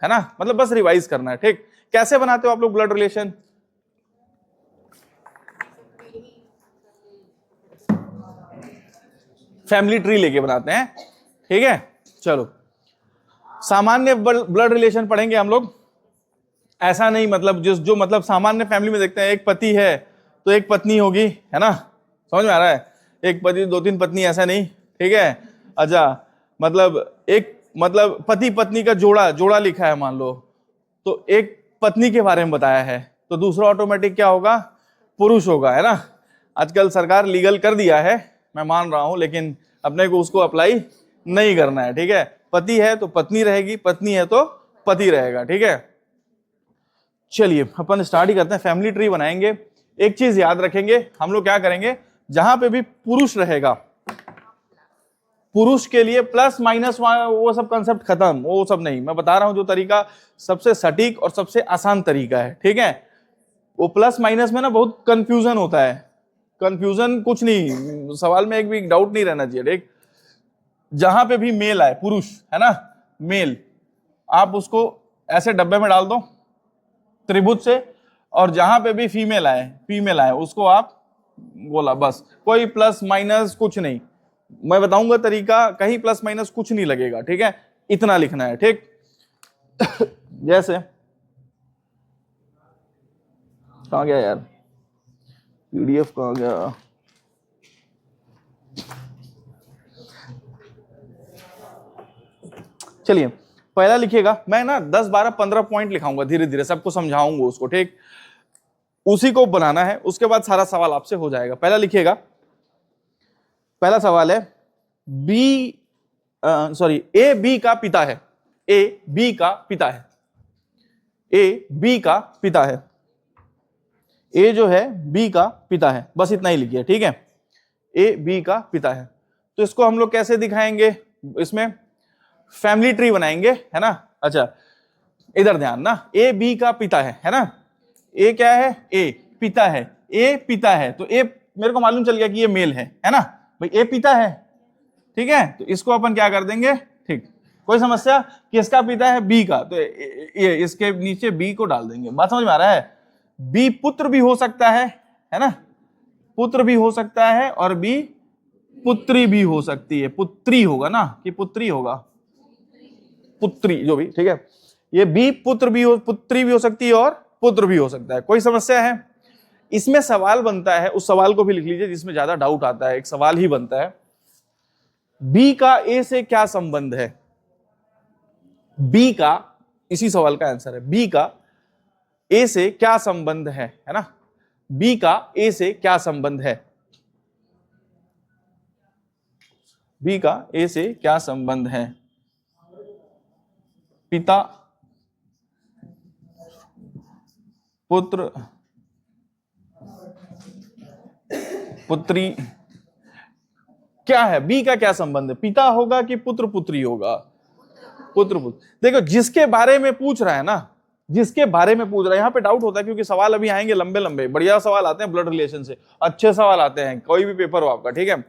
है ना, मतलब बस रिवाइज करना है। ठीक, कैसे बनाते हो आप लोग ब्लड रिलेशन? फैमिली ट्री लेके बनाते हैं, ठीक है। चलो, सामान्य ब्लड रिलेशन पढ़ेंगे हम लोग, ऐसा नहीं मतलब जो मतलब सामान्य फैमिली में देखते हैं, एक पति है तो एक पत्नी होगी, है ना, समझ में आ रहा है, एक पति दो तीन पत्नी, ऐसा नहीं, ठीक है। अच्छा, मतलब एक मतलब पति पत्नी का जोड़ा लिखा है मान लो, तो एक पत्नी के बारे में बताया है, तो दूसरा ऑटोमेटिक क्या होगा, पुरुष होगा, है ना। आजकल सरकार लीगल कर दिया है, मैं मान रहा हूं, लेकिन अपने को उसको अप्लाई नहीं करना है, ठीक है। पति है तो पत्नी रहेगी, पत्नी है तो पति रहेगा, ठीक है। चलिए अपन स्टार्ट ही करते हैं, फैमिली ट्री बनाएंगे। एक चीज याद रखेंगे, हम लोग क्या करेंगे, जहां पे भी पुरुष रहेगा, पुरुष के लिए प्लस माइनस वो सब कंसेप्ट खत्म, वो सब नहीं, मैं बता रहा हूं जो तरीका सबसे सटीक और सबसे आसान तरीका है, ठीक है। वो प्लस माइनस में ना बहुत कंफ्यूजन होता है, कंफ्यूजन कुछ नहीं, सवाल में एक भी डाउट नहीं रहना चाहिए, ठीक। जहां पे भी मेल आए, पुरुष है ना, मेल, आप उसको ऐसे डब्बे में डाल दो त्रिभुज से, और जहां पे भी फीमेल आए उसको आप बोला, बस, कोई प्लस माइनस कुछ नहीं, मैं बताऊंगा तरीका, कहीं प्लस माइनस कुछ नहीं लगेगा, ठीक है, इतना लिखना है, ठीक। जैसे कहां गया यार, पीडीएफ कहां गया, चलिए पहला लिखिएगा, मैं ना 10 12 15 पॉइंट लिखाऊंगा, धीरे धीरे सबको समझाऊंगा उसको, ठीक, उसी को बनाना है, उसके बाद सारा सवाल आपसे हो जाएगा। पहला लिखिएगा, पहला सवाल है, ए बी का पिता है, ए बी का पिता है, ए बी का पिता है, ए जो है बी का पिता है, बस इतना ही लिखिए, ठीक है। ए बी का पिता है, तो इसको हम लोग कैसे दिखाएंगे, इसमें फैमिली ट्री बनाएंगे, है ना। अच्छा, इधर ध्यान ना, ए बी का पिता है ना, ए क्या है, ए पिता है, ए पिता है, तो ए मेरे को मालूम चल गया कि ये मेल है ना भाई, ए पिता है, ठीक है, तो इसको अपन क्या कर देंगे, ठीक, कोई समस्या, किसका पिता है, बी का, तो ये इसके नीचे बी को डाल देंगे, बात समझ में आ रहा है। बी पुत्र भी हो सकता है ना, पुत्र भी हो सकता है, और बी पुत्री भी हो सकती है, पुत्री होगा ना कि पुत्री होगा, पुत्री जो भी, ठीक है, ये बी पुत्र भी हो, पुत्री भी हो सकती है और पुत्र भी हो सकता है, कोई समस्या है। इसमें सवाल बनता है, उस सवाल को भी लिख लीजिए जिसमें ज्यादा डाउट आता है, एक सवाल ही बनता है, बी का ए से क्या संबंध है, बी का, इसी सवाल का आंसर है, बी का ए से क्या संबंध है ना, बी का ए से क्या संबंध है, बी का ए से क्या संबंध है, पिता पुत्र पुत्री, क्या है, बी का क्या संबंध है, पिता होगा कि पुत्र पुत्री होगा, पुत्र पुत्र। देखो जिसके बारे में पूछ रहा है ना, जिसके बारे में पूछ रहा है, यहाँ पे डाउट होता है क्योंकि सवाल अभी आएंगे लंबे लंबे, बढ़िया सवाल आते हैं ब्लड रिलेशन से, अच्छे सवाल आते हैं, कोई भी पेपर हो आपका, ठीक है।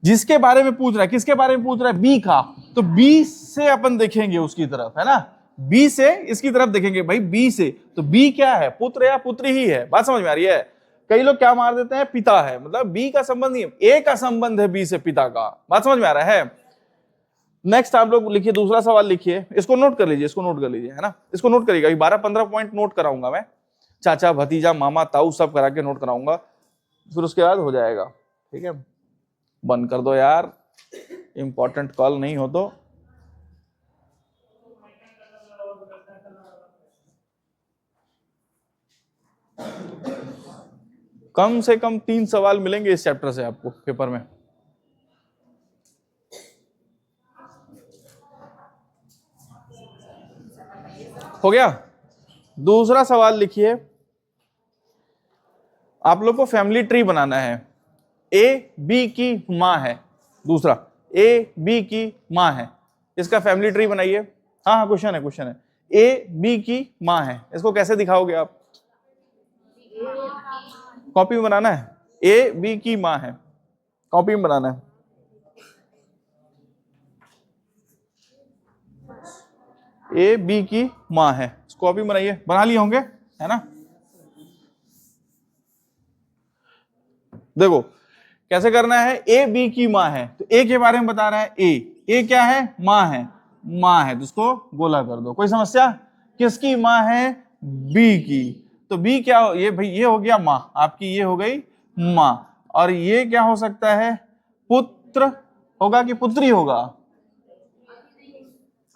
जिसके बारे में पूछ रहा है, किसके बारे में पूछ रहा है, बी का, तो बी से अपन देखेंगे उसकी तरफ, है ना, बी से इसकी तरफ देखेंगे भाई, बी से, तो बी क्या है, पुत्र या पुत्री ही है, बात समझ में आ रही है। कई लोग क्या मार देते हैं, पिता है, मतलब बी का संबंध नहीं है, ए का संबंध है बी से, पिता का, बात समझ में आ रहा है। नेक्स्ट आप लोग लिखिए, दूसरा सवाल लिखिए, इसको नोट कर लीजिए, इसको नोट कर लीजिए, है ना, इसको नोट करिएगा, 12 15 पॉइंट नोट कराऊंगा मैं, चाचा भतीजा मामा ताऊ सब करा के नोट कराऊंगा, फिर उसके बाद हो जाएगा, ठीक है। बंद कर दो यार, इंपॉर्टेंट कॉल नहीं हो तो। कम से कम 3 सवाल मिलेंगे इस चैप्टर से आपको पेपर में। हो गया। दूसरा सवाल लिखिए, आप लोग को फैमिली ट्री बनाना है, ए बी की मां है, दूसरा ए बी की मां है, इसका फैमिली ट्री बनाइए। हाँ हाँ, क्वेश्चन है, क्वेश्चन है, ए बी की मां है, इसको कैसे दिखाओगे आप, कॉपी में बनाना है, ए बी की मां है, कॉपी में बनाना है। ए बी की माँ है। इसको अभी बनाइए, बना लिए होंगे है ना। देखो कैसे करना है, ए बी की माँ है तो ए के बारे में बता रहा है, ए क्या है, माँ है, माँ है तो उसको गोला कर दो। कोई समस्या, किसकी माँ है, बी की। तो बी क्या हो, ये भाई ये हो गया माँ आपकी, ये हो गई माँ, और ये क्या हो सकता है, पुत्र होगा कि पुत्री होगा,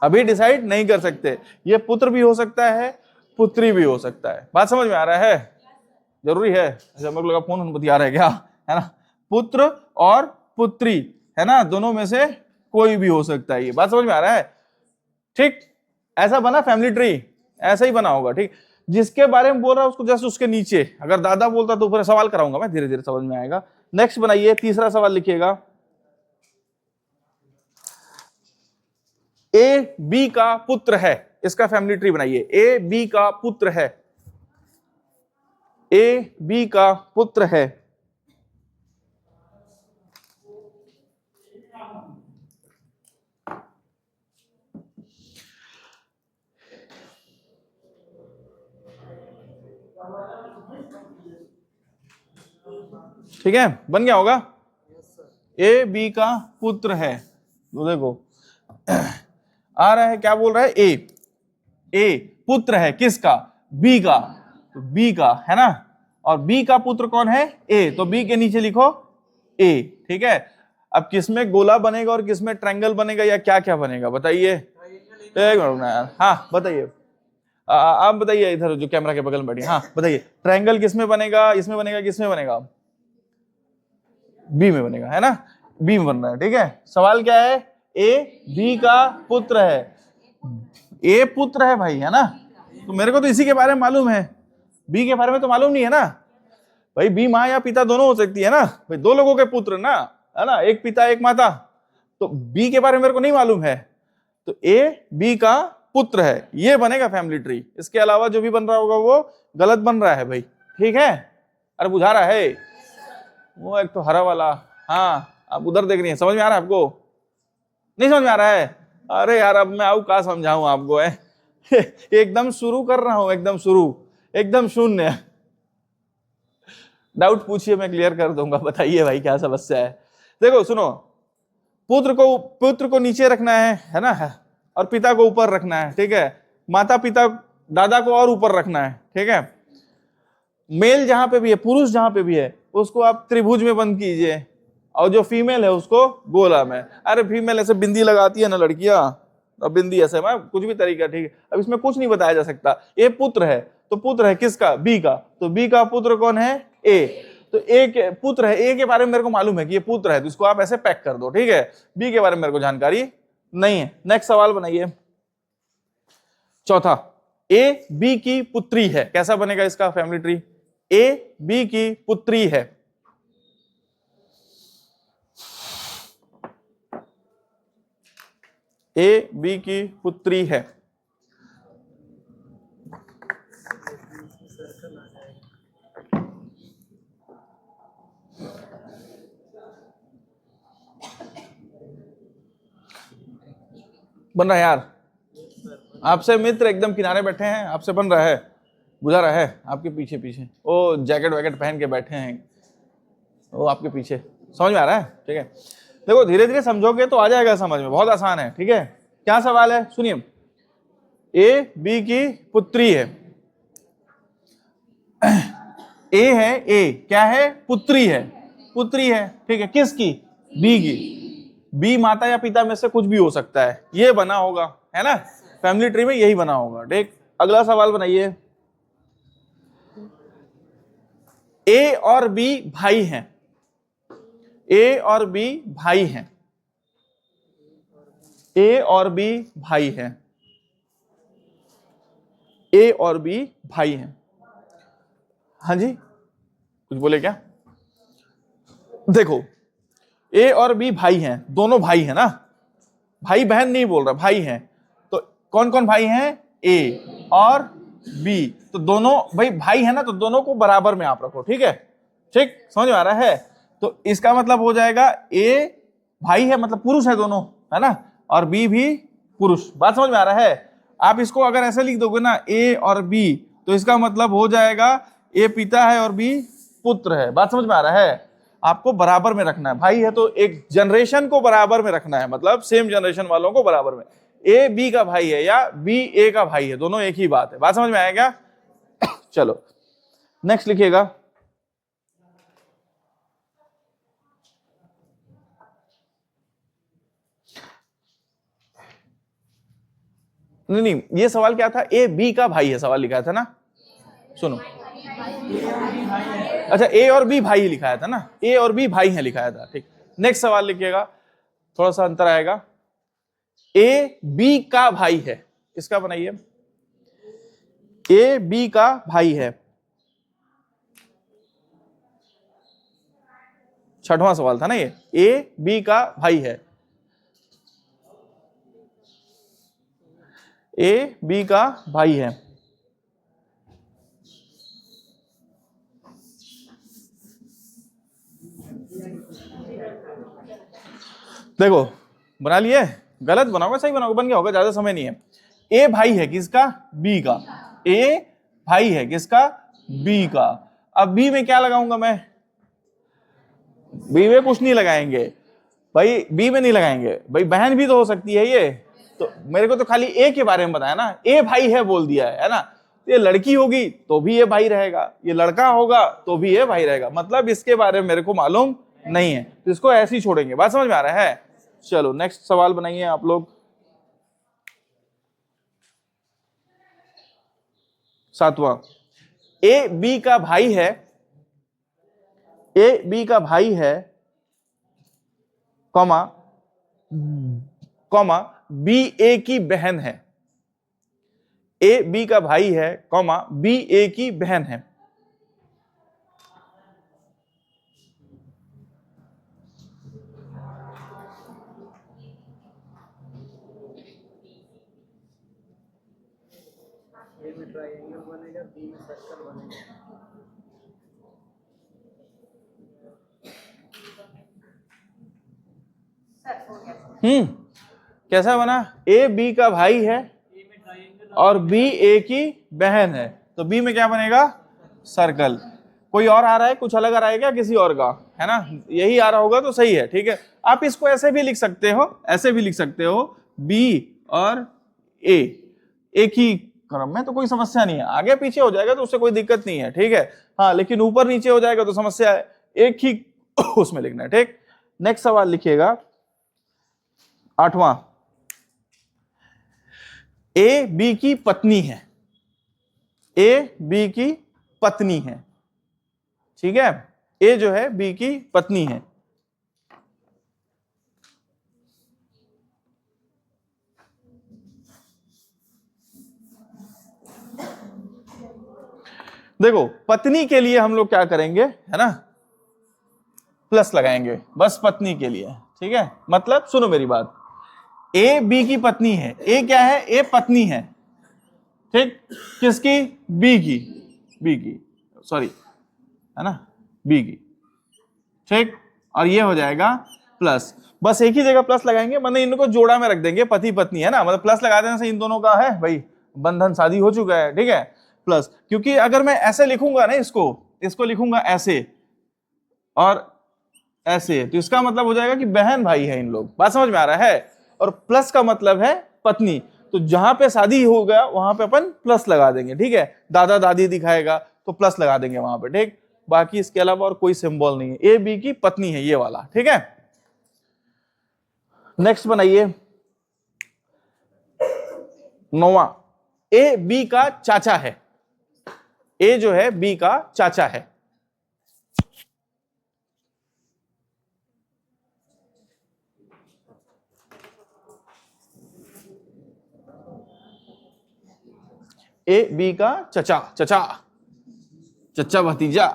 अभी डिसाइड नहीं कर सकते। ये पुत्र भी हो सकता है, पुत्री भी हो सकता है। बात समझ में आ रहा है, जरूरी है, अच्छा मेरे को लगा फोन बतिया रहा है क्या, है ना। पुत्र और पुत्री है ना, दोनों में से कोई भी हो सकता है। ये बात समझ में आ रहा है, ठीक। ऐसा बना फैमिली ट्री, ऐसा ही बना होगा, ठीक। जिसके बारे में बोल रहा है उसको जस्ट उसके नीचे अगर दादा बोलता तो ऊपर सवाल कराऊंगा मैं, धीरे धीरे समझ में आएगा। नेक्स्ट बनाइए, तीसरा सवाल लिखिएगा। ए बी का पुत्र है, इसका फैमिली ट्री बनाइए। ए बी का पुत्र है, ए बी का पुत्र है, ठीक है, बन गया होगा। ए बी का पुत्र है, तो देखो आ रहा है, क्या बोल रहा है, ए पुत्र है किसका, बी का, तो बी का है ना, और बी का पुत्र कौन है, ए, तो बी के नीचे लिखो ए, ठीक है। अब किसमें गोला बनेगा और किसमें ट्रायंगल बनेगा या क्या क्या बनेगा बताइए, एक मिनट ना यार, हाँ बताइए, आप बताइए, इधर जो कैमरा के बगल में बैठिए, हाँ बताइए, ट्रायंगल किसमें बनेगा, इसमें बनेगा, किसमें बनेगा, बी में बनेगा, है ना, बी में बन रहा है, ठीक है। सवाल क्या है, ए बी का पुत्र है, ए पुत्र है भाई, है ना, तो मेरे को तो इसी के बारे में मालूम है, बी के बारे में तो मालूम नहीं है ना भाई। बी माँ या पिता दोनों हो सकती है ना भाई, दो लोगों के पुत्र ना, है ना, एक पिता एक माता। तो बी के बारे में मेरे को नहीं मालूम है, तो ए बी का पुत्र है, ये बनेगा फैमिली ट्री। इसके अलावा जो भी बन रहा होगा वो गलत बन रहा है भाई, ठीक है। अरे बुझा रहा है वो एक तो हरा वाला, हाँ आप उधर देख रही हैं, समझ में आ रहा है आपको, नहीं समझ में आ रहा है, अरे यार अब मैं आऊ कहा समझाऊं आपको है एकदम शुरू कर रहा हूं, एकदम शुरू, एकदम शून्य। डाउट पूछिए, मैं क्लियर कर दूंगा, बताइए भाई क्या समस्या है। देखो सुनो, पुत्र को नीचे रखना है ना, और पिता को ऊपर रखना है, ठीक है। माता पिता दादा को और ऊपर रखना है, ठीक है। मेल जहां पे भी है, पुरुष जहां पे भी है, उसको आप त्रिभुज में बंद कीजिए, और जो फीमेल है उसको गोला में। अरे फीमेल ऐसे बिंदी लगाती है ना लड़कियां, अब बिंदी ऐसे मैं कुछ भी तरीका, ठीक है। अब इसमें कुछ नहीं बताया जा सकता। ये पुत्र है, तो पुत्र है किसका, बी का, तो बी का पुत्र कौन है, ए, तो ए के पुत्र है, ए के बारे में मेरे को मालूम है कि ये पुत्र है, तो इसको आप ऐसे पैक कर दो, ठीक है। बी के बारे में मेरे को जानकारी नहीं है। नेक्स्ट सवाल बनाइए, चौथा, ए बी की पुत्री है, कैसा बनेगा इसका फैमिली ट्री, ए बी की पुत्री है, ए बी की पुत्री है, बन रहा है यार, आपसे मित्र एकदम किनारे बैठे हैं, आपसे बन रहा है, बुझा रहा है, आपके पीछे पीछे वो जैकेट वैकेट पहन के बैठे हैं, वो आपके पीछे, समझ में आ रहा है, ठीक है। देखो धीरे धीरे समझोगे तो आ जाएगा समझ में, बहुत आसान है, ठीक है। क्या सवाल है सुनिए, ए बी की पुत्री है, ए है, ए क्या है, पुत्री है, पुत्री है, ठीक है, किसकी, बी की। बी माता या पिता में से कुछ भी हो सकता है, ये बना होगा, है ना, फैमिली ट्री में यही बना होगा, ठीक। अगला सवाल बनाइए, ए और बी भाई हैं, ए और बी भाई हैं, ए और बी भाई हैं, ए और बी भाई हैं, हाँ जी कुछ बोले क्या, देखो ए और बी भाई हैं, दोनों भाई हैं ना, भाई बहन नहीं बोल रहा, भाई हैं, तो कौन कौन भाई हैं, ए और बी, तो दोनों भाई भाई है ना, तो दोनों को बराबर में आप रखो, ठीक है, ठीक, समझ में आ रहा है। तो इसका मतलब हो जाएगा ए भाई है मतलब पुरुष है दोनों, है ना, और बी भी पुरुष, बात समझ में आ रहा है। आप इसको अगर ऐसे लिख दोगे ना ए और बी, तो इसका मतलब हो जाएगा ए पिता है और बी पुत्र है। बात समझ में आ रहा है? आपको बराबर में रखना है, भाई है तो एक जनरेशन को बराबर में रखना है, मतलब सेम जनरेशन वालों को बराबर में। ए बी का भाई है या बी ए का भाई है, दोनों एक ही बात है। बात समझ में आएगा? चलो नेक्स्ट लिखिएगा। नहीं, ये सवाल क्या था? ए बी का भाई है सवाल लिखा था ना, सुनो। अच्छा, ए और बी भाई लिखाया था ना, ए और बी भाई है लिखाया था, ठीक। नेक्स्ट सवाल लिखिएगा, थोड़ा सा अंतर आएगा। ए बी का भाई है, इसका बनाइए। ए बी का भाई है, छठवां सवाल था ना ये। ए बी का भाई है, ए बी का भाई है। देखो बना लिए, गलत बनाओगे सही बनाओगे, बन गया होगा, ज्यादा समय नहीं है। ए भाई है किसका? बी का। ए भाई है किसका? बी का। अब बी में क्या लगाऊंगा मैं? बी में कुछ नहीं लगाएंगे भाई, बी में नहीं लगाएंगे भाई, बहन भी तो हो सकती है ये। तो मेरे को तो खाली ए के बारे में बताया ना, ए भाई है बोल दिया है ना। ये लड़की होगी तो भी ये भाई रहेगा, ये लड़का होगा तो भी ये भाई रहेगा, मतलब इसके बारे में मेरे को मालूम नहीं है, तो इसको ऐसे ही छोड़ेंगे। बात समझ में आ रहा है? चलो नेक्स्ट सवाल बनाइए आप लोग। 7वां, ए बी का भाई है, ए बी का भाई है, कॉमा कॉमा बी ए की बहन है। ए बी का भाई है, कॉमा बी ए की बहन है। ए में ट्रायंगल बनेगा, बी में सर्कल बनेगा। कैसा बना? ए बी का भाई है और बी ए की बहन है, तो बी में क्या बनेगा? सर्कल। कोई और आ रहा है? कुछ अलग आ रहा है क्या किसी और का? है ना, यही आ रहा होगा तो सही है, ठीक है। आप इसको ऐसे भी लिख सकते हो, ऐसे भी लिख सकते हो, बी और ए एक ही क्रम में, तो कोई समस्या नहीं है। आगे पीछे हो जाएगा तो उससे कोई दिक्कत नहीं है, ठीक है। हाँ, लेकिन ऊपर नीचे हो जाएगा तो समस्या है, एक ही उसमें लिखना है, ठीक। नेक्स्ट सवाल लिखिएगा, 8वां। ए बी की पत्नी है, ए बी की पत्नी है, ठीक है। ए जो है बी की पत्नी है। देखो पत्नी के लिए हम लोग क्या करेंगे, है ना, प्लस लगाएंगे, बस पत्नी के लिए, ठीक है। मतलब सुनो मेरी बात, ए बी की पत्नी है, ए क्या है? ए पत्नी है, ठीक। किसकी? बी की, बी की, सॉरी, है ना, बी की, ठीक। और ये हो जाएगा प्लस, बस एक ही जगह प्लस लगाएंगे, मतलब इनको जोड़ा में रख देंगे, पति पत्नी है ना, मतलब प्लस लगा देने से इन दोनों का है भाई बंधन, शादी हो चुका है, ठीक है, प्लस। क्योंकि अगर मैं ऐसे लिखूंगा ना, इसको लिखूंगा ऐसे और ऐसे, तो इसका मतलब हो जाएगा कि बहन भाई है इन लोग। बात समझ में आ रहा है? और प्लस का मतलब है पत्नी, तो जहां पे शादी हो गया वहां पे अपन प्लस लगा देंगे, ठीक है। दादा दादी दिखाएगा तो प्लस लगा देंगे वहां पे, ठीक। बाकी इसके अलावा और कोई सिंबल नहीं है। ए बी की पत्नी है ये वाला, ठीक है। नेक्स्ट बनाइए, 9वां। ए बी का चाचा है, ए जो है बी का चाचा है। ए बी का चचा, चचा चचा भतीजा।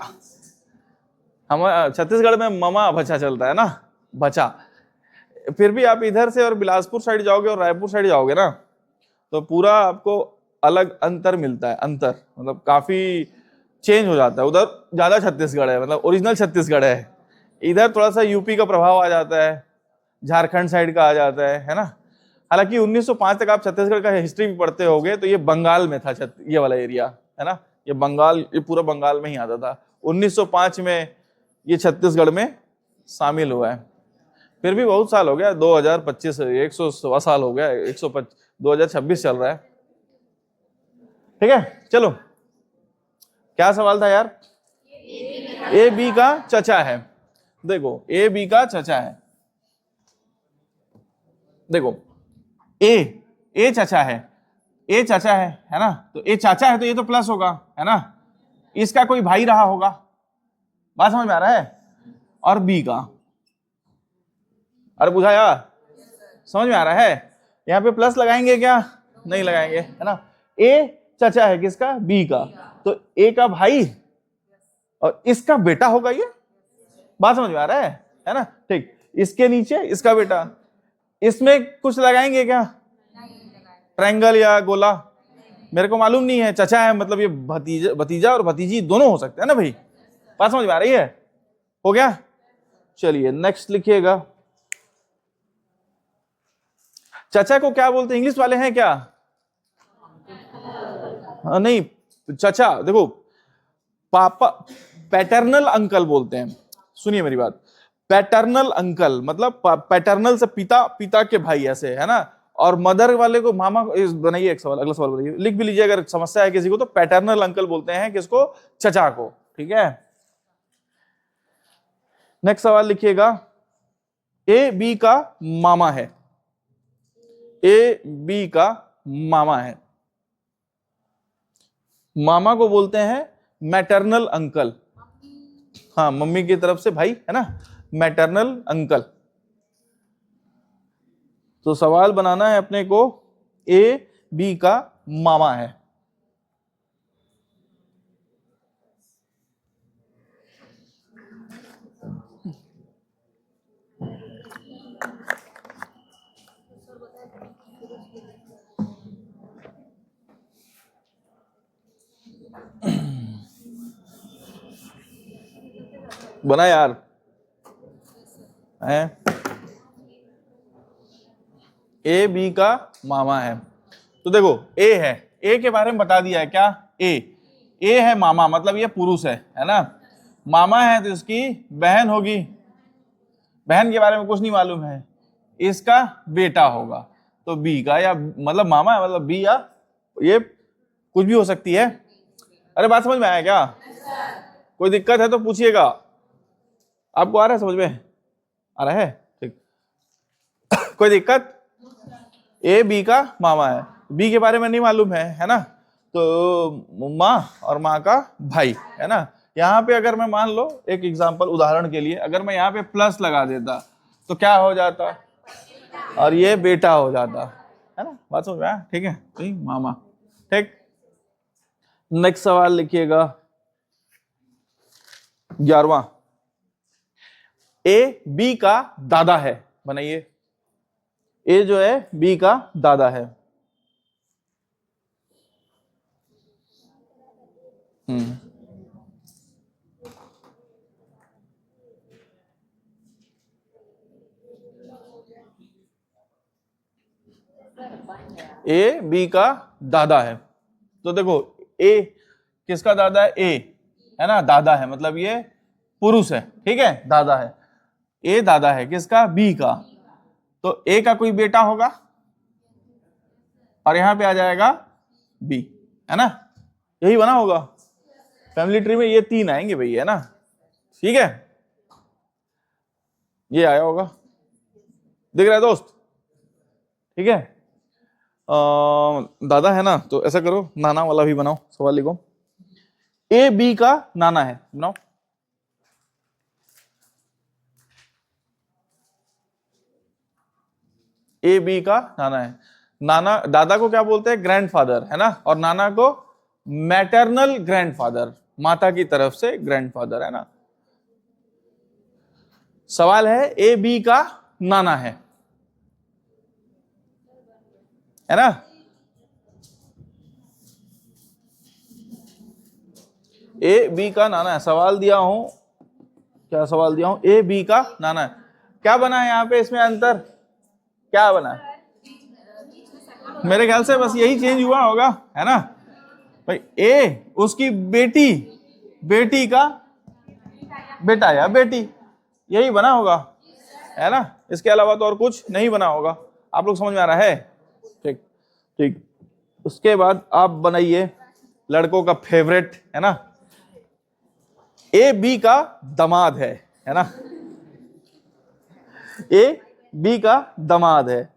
हम छत्तीसगढ़ में ममा बचा चलता है ना, बचा। फिर भी आप इधर से और बिलासपुर साइड जाओगे और रायपुर साइड जाओगे ना, तो पूरा आपको अलग अंतर मिलता है, अंतर मतलब काफी चेंज हो जाता है। उधर ज्यादा छत्तीसगढ़ है, मतलब ओरिजिनल छत्तीसगढ़ है, इधर थोड़ा सा यूपी का प्रभाव आ जाता है, झारखंड साइड का आ जाता है ना। हालांकि 1905 तक आप छत्तीसगढ़ का हिस्ट्री भी पढ़ते होगे तो ये बंगाल में था, ये वाला एरिया है ना, ये बंगाल, ये पूरा बंगाल में ही आता था। 1905 में ये छत्तीसगढ़ में शामिल हुआ है। फिर भी बहुत साल हो गया, 2025, 100 साल हो गया, 125, 2026 चल रहा है। ठीक है, चलो क्या सवाल था यार? ए बी का चचा है। देखो ए बी का चचा है, देखो ए चाचा है, ए चाचा है ना, तो ए चाचा है तो ये तो प्लस होगा, है ना, इसका कोई भाई रहा होगा, बात समझ में आ रहा है? और बी का, अरे बुझाया, समझ में आ रहा है? यहाँ पे प्लस लगाएंगे क्या? नहीं लगाएंगे, है ना। ए चाचा है किसका? बी का, तो ए का भाई और इसका बेटा होगा ये, बात समझ में आ रहा है ना? ठीक, इसके नीचे इसका बेटा, इसमें कुछ लगाएंगे क्या? ट्रायंगल या गोला? मेरे को मालूम नहीं है, चचा है मतलब ये भतीजा और भतीजी दोनों हो सकते हैं ना भाई, बात समझ में आ रही है? हो गया, चलिए नेक्स्ट लिखिएगा। चचा को क्या बोलते हैं? इंग्लिश वाले हैं क्या? नहीं, चचा देखो, पापा पैटर्नल अंकल बोलते हैं, सुनिए मेरी बात, पैटर्नल अंकल मतलब पैटर्नल से पिता, पिता के भाई ऐसे, है ना, और मदर वाले को मामा। बनाइए एक सवाल, अगला सवाल बनाइए, लिख भी लीजिए अगर समस्या है किसी को, तो पैटर्नल अंकल बोलते हैं किसको? चचा को, ठीक है। नेक्स्ट सवाल लिखिएगा, ए बी का मामा है, ए बी का मामा है, मामा को बोलते हैं मैटरनल अंकल, हाँ मम्मी की तरफ से भाई, है ना, मैटरनल अंकल। तो सवाल बनाना है अपने को, ए बी का मामा है, बना यार है? ए बी का मामा है, तो देखो ए है, ए के बारे में बता दिया है क्या? ए है मामा, मतलब ये पुरुष है ना, मामा है तो इसकी बहन होगी, बहन के बारे में कुछ नहीं मालूम है, इसका बेटा होगा, तो बी का, या मतलब मामा है मतलब बी, या ये कुछ भी हो सकती है। अरे बात समझ में आया क्या? कोई दिक्कत है तो पूछिएगा, आपको आ रहा है समझ में? आ रहा है, ठीक। कोई दिक्कत? ए बी का मामा है, बी के बारे में नहीं मालूम है ना, तो माँ और माँ का भाई, है ना। यहाँ पे अगर मैं मान लो एक एग्जांपल, उदाहरण के लिए, अगर मैं यहाँ पे प्लस लगा देता तो क्या हो जाता? और ये बेटा हो जाता, है ना, बात समझ में आया? ठीक है, तो मामा, ठीक। नेक्स्ट सवाल लिखिएगा 11वां, ए बी का दादा है, बनाइए, ए जो है बी का दादा है, ए बी का दादा है, तो देखो ए किसका दादा है? ए, है ना, दादा है मतलब ये पुरुष है, ठीक है, दादा है, ए दादा है किसका? बी का, तो ए का कोई बेटा होगा और यहां पे आ जाएगा बी, है ना, यही बना होगा। फैमिली ट्री में ये 3 आएंगे भाई, है ना, ठीक है, ये आया होगा, दिख रहा है दोस्त? ठीक है, दादा है ना, तो ऐसा करो नाना वाला भी बनाओ, सवाल लिखो, ए बी का नाना है, बनाओ, ए बी का नाना है, नाना, दादा को क्या बोलते हैं? ग्रैंडफादर, है ना, और नाना को मैटरनल ग्रैंडफादर, माता की तरफ से ग्रैंडफादर, है ना। सवाल है ए बी का नाना है ना, ए बी का नाना है, सवाल दिया हूं, क्या सवाल दिया हूं? ए बी का नाना है, क्या बना है यहाँ पे? इसमें अंतर क्या बना है? मेरे ख्याल से बस यही चेंज हुआ होगा, है ना भाई। ए उसकी बेटी, बेटी का बेटा या बेटी, यही बना होगा, है ना। इसके अलावा तो और कुछ नहीं बना होगा। आप लोग समझ में आ रहा है? ठीक ठीक। उसके बाद आप बनाइए लड़कों का फेवरेट, है ना, ए बी का दामाद है ना। ए बी का दामाद है।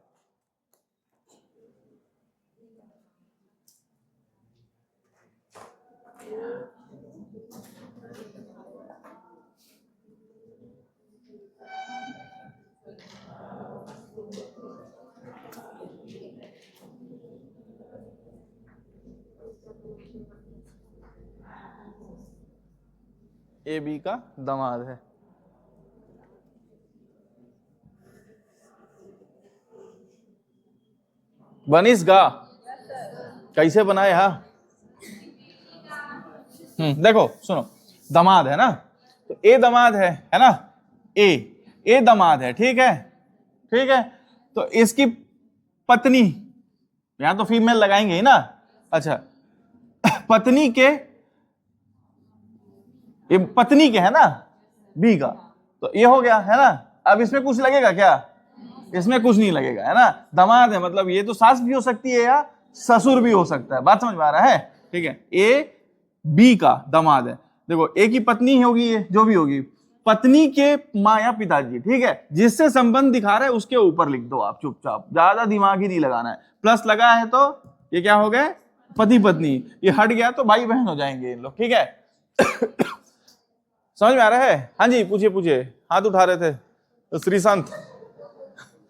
ए बी का दामाद है। बनिसगा कैसे बनाए? हा देखो सुनो, दामाद है ना, तो ए दामाद है ना, ए दामाद है, ठीक है ठीक है। तो इसकी पत्नी, यहां तो फीमेल लगाएंगे ही ना। अच्छा, पत्नी के, ये पत्नी के है ना बी का, तो ये हो गया है ना। अब इसमें कुछ लगेगा क्या? इसमें कुछ नहीं लगेगा, है ना। दामाद है मतलब ये तो सास भी हो सकती है या ससुर भी हो सकता है। बात समझ में आ रहा है? ठीक है, ए बी का दामाद है। देखो ए की पत्नी होगी, ये जो भी होगी, पत्नी के माँ या पिताजी, ठीक है। जिससे संबंध दिखा रहा है उसके ऊपर लिख दो आप चुपचाप, ज्यादा दिमाग ही नहीं लगाना है। प्लस लगा है तो ये क्या हो गए? पति पत्नी। ये हट गया तो भाई बहन हो जाएंगे इन लोग, ठीक है। समझ में आ रहा है? हाँ जी, पूछिए पूछिए, हाथ उठा रहे थे तो श्रीसंत।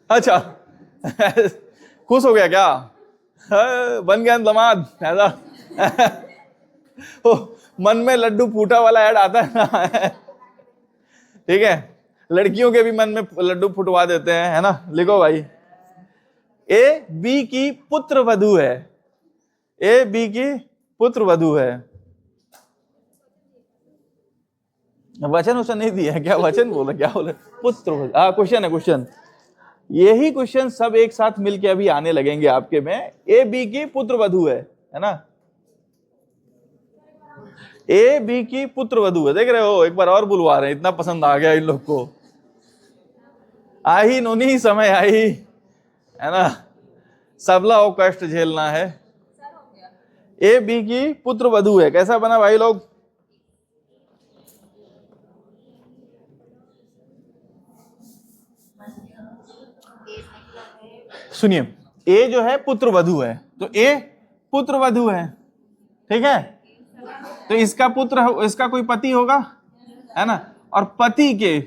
अच्छा खुश हो गया क्या? बन गया दामाद ऐसा। मन में लड्डू फूटा वाला ऐड आता है ना। ठीक है, लड़कियों के भी मन में लड्डू फुटवा देते हैं, है ना। लिखो भाई, ए बी की पुत्र वधू है। ए बी की पुत्र वधू है। वचन वचन नहीं दिया क्या? वचन बोला, क्या बोले? पुत्र वधू। हाँ, क्वेश्चन है, क्वेश्चन। यही क्वेश्चन सब एक साथ मिलके अभी आने लगेंगे आपके में। ए बी की पुत्र वधू है ना। ए बी की पुत्र वधू है, देख रहे हो? एक बार और बुलवा रहे हैं, इतना पसंद आ गया इन लोग को। आई नोनी समय आई, है ना, सबला हो कष्ट झेलना है। ए बी की पुत्र वधू है, कैसा बना भाई लोग? सुनिए, ए जो है पुत्र वधू है, तो ए पुत्र वधू है, ठीक है। तो इसका पुत्र, इसका कोई पति होगा, है ना, और पति के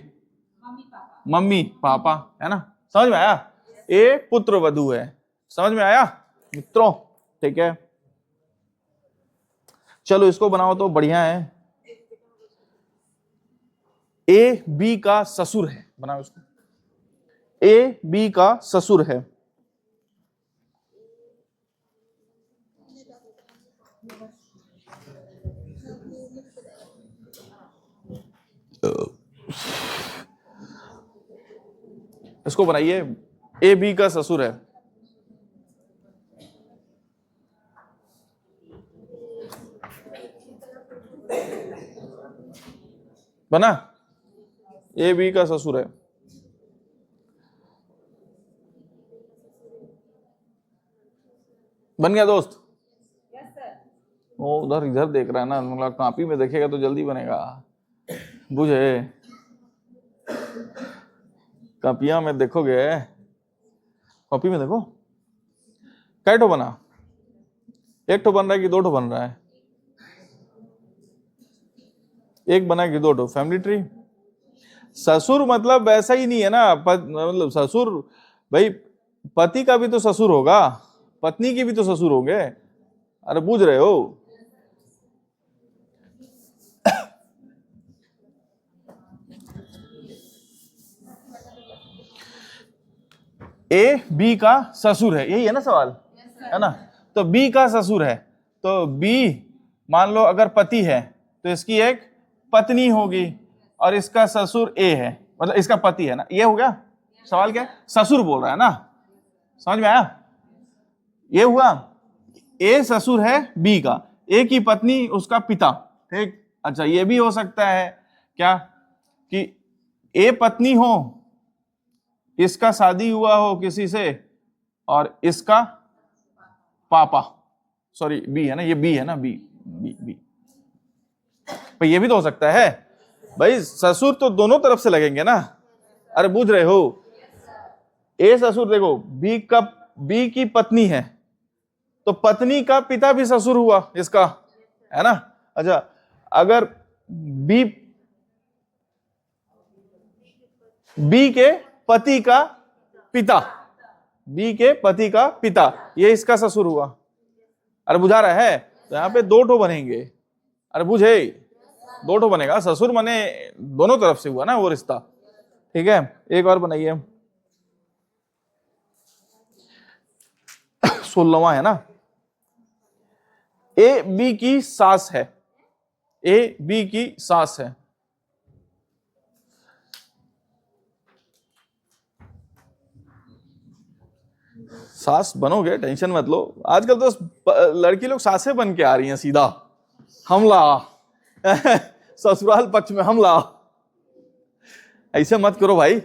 मम्मी पापा, है ना। समझ में आया? ए पुत्र वधू है, समझ में आया मित्रों? ठीक है, चलो इसको बनाओ तो बढ़िया है। ए बी का ससुर है, बनाओ इसको। ए बी का ससुर है। इसको बनाइए, ए बी का ससुर है। बना? ए बी का ससुर है। बन गया दोस्त? वो उधर इधर देख रहा है ना, मतलब कॉपी में देखेगा तो जल्दी बनेगा, बुझे। कॉपियां में देखोगे, कॉपी में देखो कै ठो बना? एक ठो बन रहा है कि दो ठो बन रहा है? एक बना कि दो ठो? Family tree. ससुर मतलब वैसा ही नहीं है ना, मतलब ससुर भाई, पति का भी तो ससुर होगा, पत्नी के भी तो ससुर होंगे। अरे बूझ रहे हो? ए बी का ससुर है, यही है ना सवाल, है ना। तो बी का ससुर है, तो बी मान लो अगर पति है तो इसकी एक पत्नी होगी, और इसका ससुर ए है, मतलब इसका पति है ना। ये हो गया सवाल। क्या ससुर बोल रहा है ना, समझ में आया? ये हुआ, ए ससुर है बी का, ए की पत्नी उसका पिता, ठीक। अच्छा ये भी हो सकता है क्या कि ए पत्नी हो, इसका शादी हुआ हो किसी से और इसका पापा, सॉरी बी है ना, ये बी है ना, बी बी बी, पर ये भी तो हो सकता है भाई, ससुर तो दोनों तरफ से लगेंगे ना। अरे बुझ रहे हो, ए ससुर देखो, बी की पत्नी है तो पत्नी का पिता भी ससुर हुआ इसका, है ना। अच्छा अगर बी के पति का पिता, बी के पति का पिता, ये इसका ससुर हुआ। अरे बुझा रहा है, तो यहां पे दो ठो बनेंगे। अरे बुझे, दो ठो बनेगा, ससुर मने दोनों तरफ से हुआ ना वो रिश्ता, ठीक है। एक और बनाइए, 16वां है ना, ए बी की सास है, ए बी की सास है, सास बनोगे, टेंशन मत लो। आजकल तो लड़की लोग सासें बन के आ रही हैं सीधा, हमला ससुराल पक्ष में हमला, ऐसे मत करो भाई।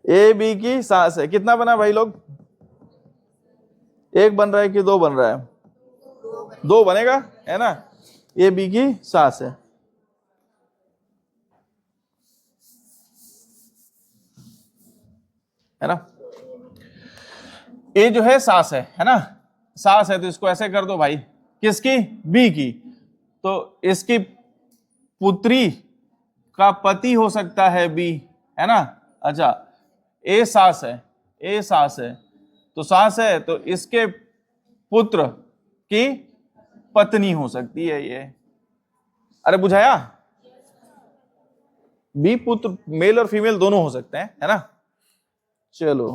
ए बी की सास है, कितना बना भाई लोग, एक बन रहा है कि दो बन रहा है, दो बनेगा, है ना। ए बी की सास है ना। ए जो है सास है ना, सास है, तो इसको ऐसे कर दो भाई, किसकी, बी की, तो इसकी पुत्री का पति हो सकता है बी, है ना। अच्छा ए सास है, ए सास है, तो सास है तो इसके पुत्र की पत्नी हो सकती है ये। अरे बुझाया, बी पुत्र मेल और फीमेल दोनों हो सकते हैं, है ना। चलो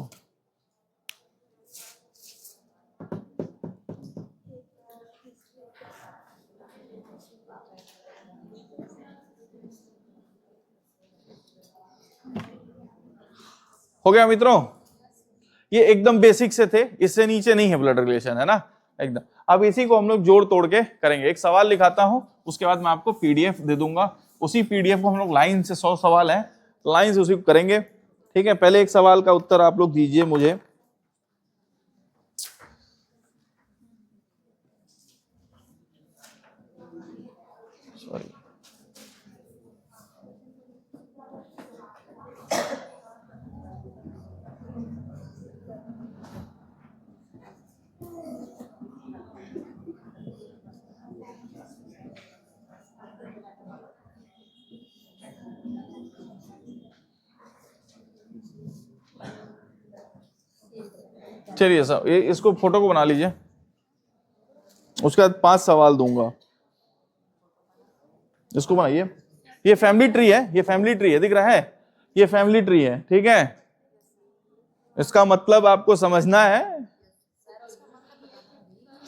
हो गया मित्रों, ये एकदम बेसिक से थे, इससे नीचे नहीं है ब्लड रिलेशन, है ना एकदम। अब इसी को हम लोग जोड़ तोड़ के करेंगे। एक सवाल लिखाता हूं, उसके बाद मैं आपको पीडीएफ दे दूंगा, उसी पीडीएफ को हम लोग लाइन से, 100 सवाल है, लाइन से उसी को करेंगे, ठीक है। पहले एक सवाल का उत्तर आप लोग दीजिए मुझे। सॉरी, चलिए सर, ये इसको फोटो को बना लीजिए, उसके बाद 5 सवाल दूंगा, इसको बनाइए। ये फैमिली ट्री है, ये फैमिली ट्री है, दिख रहा है, ये फैमिली ट्री है, ठीक है। इसका मतलब आपको समझना है,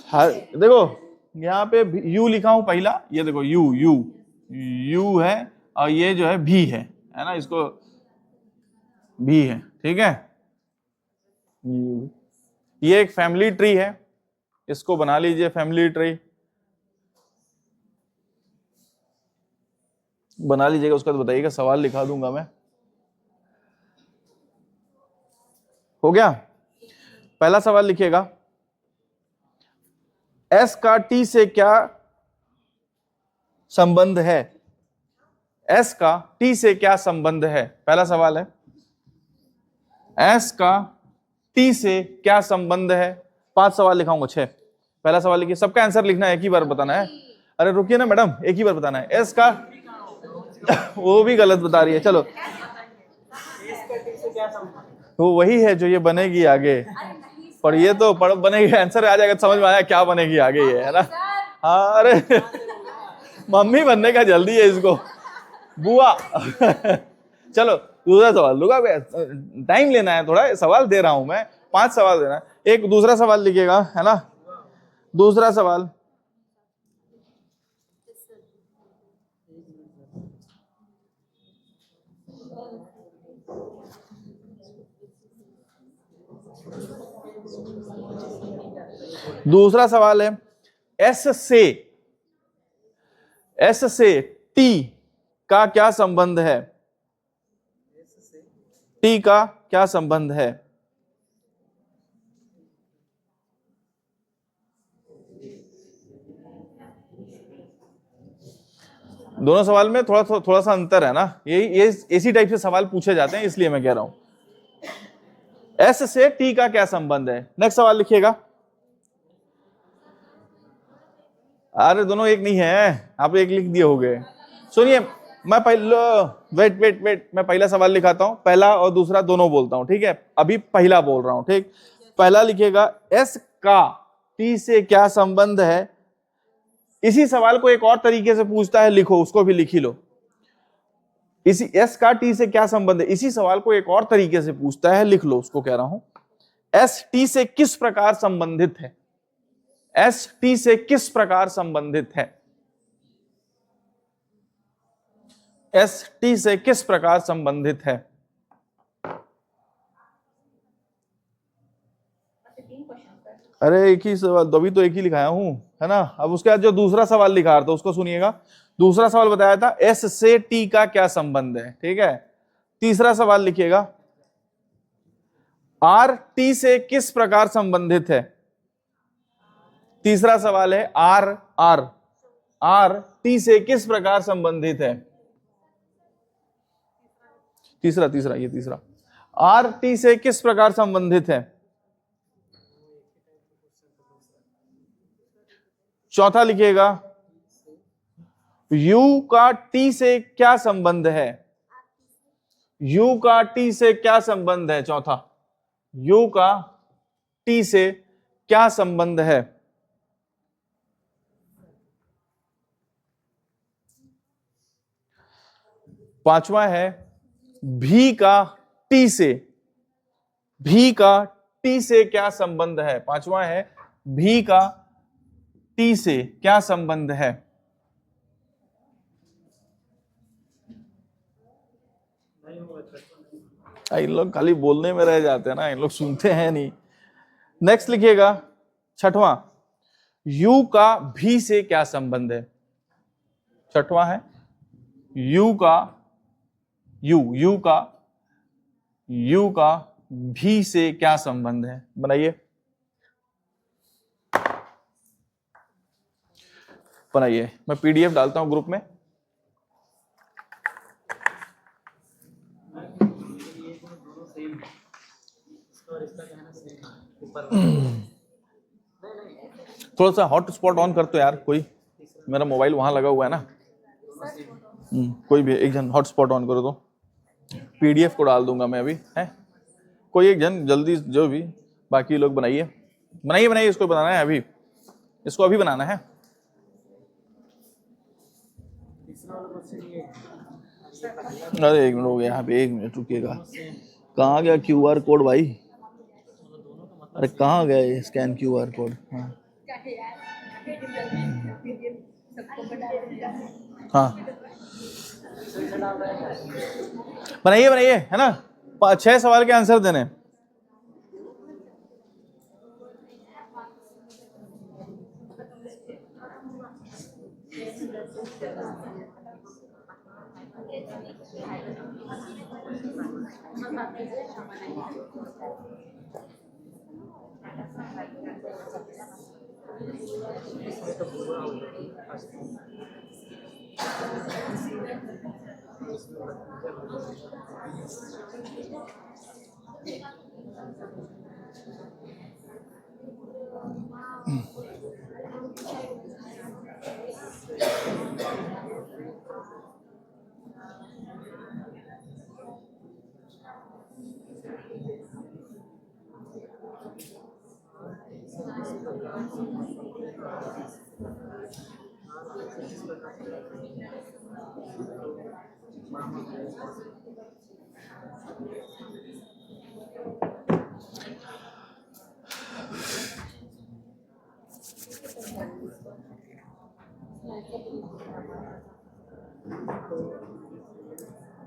देखो यहाँ पे यू लिखा हूं पहला, ये देखो यू यू यू है, और ये जो है भी है ना, इसको भी है, ठीक है। यू, ये एक फैमिली ट्री है, इसको बना लीजिए फैमिली ट्री, बना लीजिएगा, उसका तो बताइएगा, सवाल लिखा दूंगा मैं। हो गया, पहला सवाल लिखिएगा, एस का टी से क्या संबंध है, एस का टी से क्या संबंध है, पहला सवाल है, एस का टी से क्या संबंध है। 5 सवाल लिखाऊंगा, 6। पहला सवाल लिखिए, सबका आंसर लिखना है, एक ही बार बताना है। अरे रुकिए ना मैडम, एक ही बार बताना है। एस का वो भी गलत बता रही है, चलो वो वही है जो ये बनेगी आगे, पर ये तो बनेगी, आंसर आ जाएगा, समझ में आया क्या बनेगी आगे ये, है ना। हाँ अरे मम्मी बनने का जल्दी है इसको, बुआ चलो दूसरा सवाल, रुका, टाइम लेना है थोड़ा, सवाल दे रहा हूं मैं, 5 सवाल देना है। एक दूसरा सवाल लिखिएगा, है ना, दूसरा सवाल, दूसरा सवाल है एस से टी का क्या संबंध है? टी का क्या संबंध है? दोनों सवाल में थोड़ा सा अंतर है ना, ये इसी टाइप से सवाल पूछे जाते हैं, इसलिए मैं कह रहा हूं। एस से टी का क्या संबंध है? नेक्स्ट सवाल लिखिएगा। अरे दोनों एक नहीं है, आप एक लिख दिए होगे। सुनिए, मैं वेट मैं पहला सवाल लिखाता हूं, पहला और दूसरा दोनों बोलता हूं, ठीक है? अभी पहला बोल रहा हूं, ठीक? पहला लिखिएगा, एस का टी से क्या संबंध है? इसी सवाल को एक और तरीके से पूछता है, लिखो, उसको भी लिख ही लो। इसी एस का टी से क्या संबंध है, इसी सवाल को एक और तरीके से पूछता है, लिख लो, उसको कह रहा हूं। एस टी से किस प्रकार संबंधित है? एस टी से किस प्रकार संबंधित है? एस टी से किस प्रकार संबंधित है? अरे एक ही सवाल, अभी तो एक ही लिखाया हूं, है ना? अब उसके बाद जो दूसरा सवाल लिखा था उसको सुनिएगा। दूसरा सवाल बताया था एस से टी का क्या संबंध है, ठीक है? तीसरा सवाल लिखिएगा, आर टी से किस प्रकार संबंधित है? तीसरा सवाल है आर आर आर टी से किस प्रकार संबंधित है? तीसरा आर टी से किस प्रकार संबंधित है? चौथा लिखिएगा, यू का टी से क्या संबंध है? यू का टी से क्या संबंध है? चौथा, यू का टी से क्या संबंध है? पांचवा है भी का टी से क्या संबंध है? पांचवा है भी का टी से क्या संबंध है? इन लोग खाली बोलने में रह जाते हैं ना, इन लोग सुनते हैं नहीं। नेक्स्ट लिखिएगा, छठवां, यू का भी से क्या संबंध है? छठवां है यू का भी से क्या संबंध है? बनाइए मैं पीडीएफ डालता हूं ग्रुप में। थोड़ा सा हॉटस्पॉट ऑन कर तो यार, कोई, मेरा मोबाइल वहां लगा हुआ है ना। कोई भी एक जन हॉटस्पॉट ऑन करो तो पीडीएफ को डाल दूंगा मैं अभी, है? कोई एक जन जल्दी, जो भी, बाकी लोग बनाइए, इसको बनाना है अभी, इसको अभी बनाना है। अरे एक मिनट हो गया यहाँ पे, 1 मिनट रुकिएगा। कहाँ गया क्यूआर कोड भाई? अरे कहाँ गया ये स्कैन क्यूआर कोड? हाँ बनाइए, है ना? 6 सवाल के आंसर देने।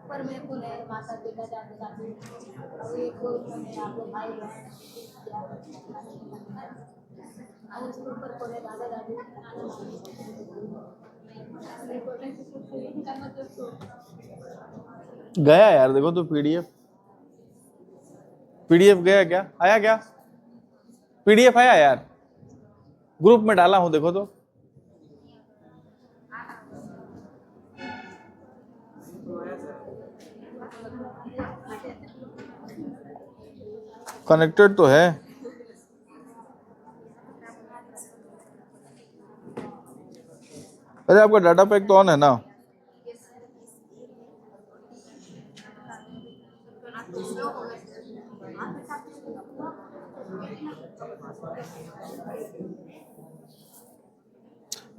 पर मेरे को माता पिता दादा दादी और एक आप लोग भाई बहन और उसके ऊपर बोले दादा दादी गया यार, देखो तो पीडीएफ गया क्या, आया क्या? पीडीएफ आया यार, ग्रुप में डाला हूं, देखो तो। कनेक्टेड तो है। अरे आपका डाटा पैक तो ऑन है ना?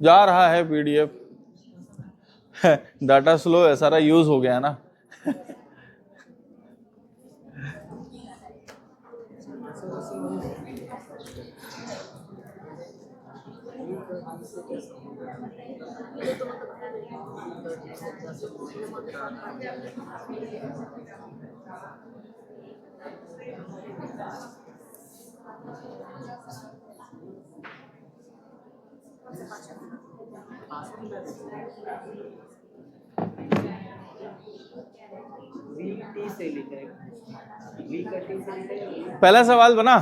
जा रहा है पीडीएफ। डाटा स्लो है, सारा यूज हो गया ना। टी से लिखा है, वी का टी से लिखा है। पहला सवाल बना,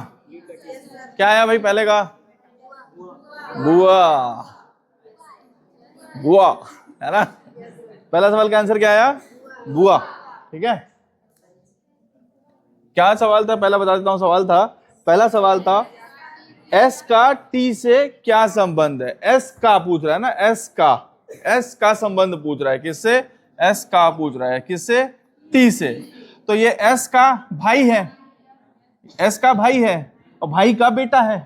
क्या आया भाई पहले का? बुआ। बुआ है ना? पहला सवाल का आंसर क्या आया? बुआ। ठीक है, क्या सवाल था? पहला बता देता हूं सवाल था। पहला सवाल था एस का टी से क्या संबंध है? एस का पूछ रहा है ना, एस का संबंध पूछ रहा है। किससे? एस का पूछ रहा है। किससे? टी से। तो ये एस का भाई है, एस का भाई है और भाई का बेटा है,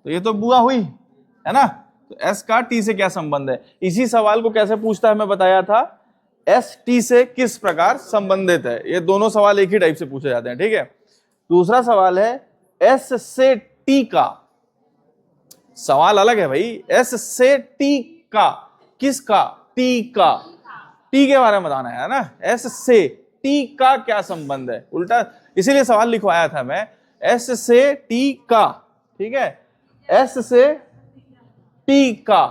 तो ये तो बुआ हुई है ना। तो एस का टी से क्या संबंध है? इसी सवाल को कैसे पूछता है मैं बताया था, एस टी से किस प्रकार संबंधित है। ये दोनों सवाल एक ही टाइप से पूछे जाते हैं। ठीक है, दूसरा सवाल है एस से टी का। सवाल अलग है भाई, एस से टी का, किसका? टी का। टी के बारे में बताना है ना। एस से टी का क्या संबंध है, उल्टा इसीलिए सवाल लिखवाया था मैं, एस से टी का। ठीक है, एस से टी का,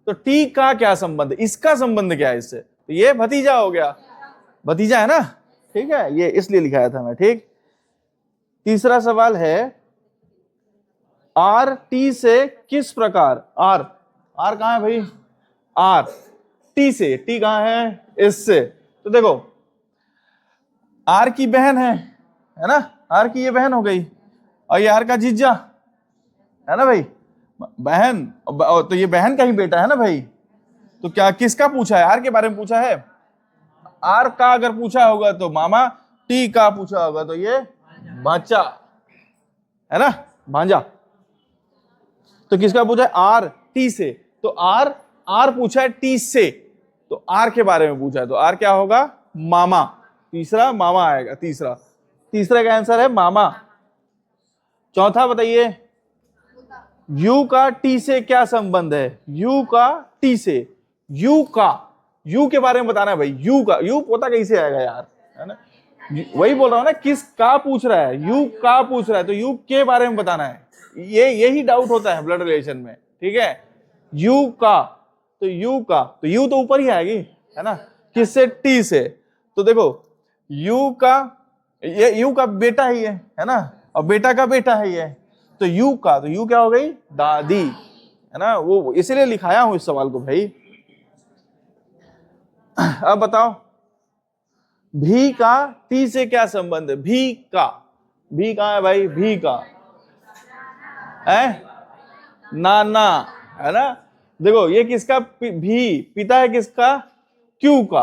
तो टी का क्या संबंध है, इसका संबंध क्या है इससे? तो ये भतीजा हो गया, भतीजा है ना। ठीक है, ये इसलिए लिखाया था मैं। ठीक, तीसरा सवाल है आर टी से किस प्रकार, आर कहां है भाई? आर टी से, टी कहां है? इससे। तो देखो आर की बहन है ना, आर की ये बहन हो गई और ये आर का जीजा है ना भाई, बहन। तो ये बहन का ही बेटा है ना भाई। तो क्या किसका पूछा है? आर के बारे में पूछा है। आर का अगर पूछा होगा तो मामा, टी का पूछा होगा तो ये भांजा है ना, भांजा। तो किसका पूछा है? आर टी से। तो आर पूछा है टी से, तो आर के बारे में पूछा है, तो आर क्या होगा? मामा। तीसरा मामा आएगा, तीसरा का आंसर है मामा। चौथा बताइए यू का टी से क्या संबंध है? यू का टी से, यू के बारे में बताना है भाई। यू पता कैसे आएगा यार, है ना? वही बोल रहा हूं ना, किस का पूछ रहा है, यू का पूछ रहा है, तो यू के बारे में बताना है। यही डाउट होता है ब्लड रिलेशन में। ठीक है, यू का, तो यू तो ऊपर ही आएगी है ना, किससे? टी से। तो देखो यू का बेटा ही है ना, और बेटा का बेटा है ये, तो यू क्या हो गई? दादी है ना। वो इसीलिए लिखाया हूं इस सवाल को भाई। अब बताओ भी का टी से क्या संबंध है? भी कहां है भाई? भी का है नाना है ना। देखो ये किसका भी पिता है, किसका? क्यू का,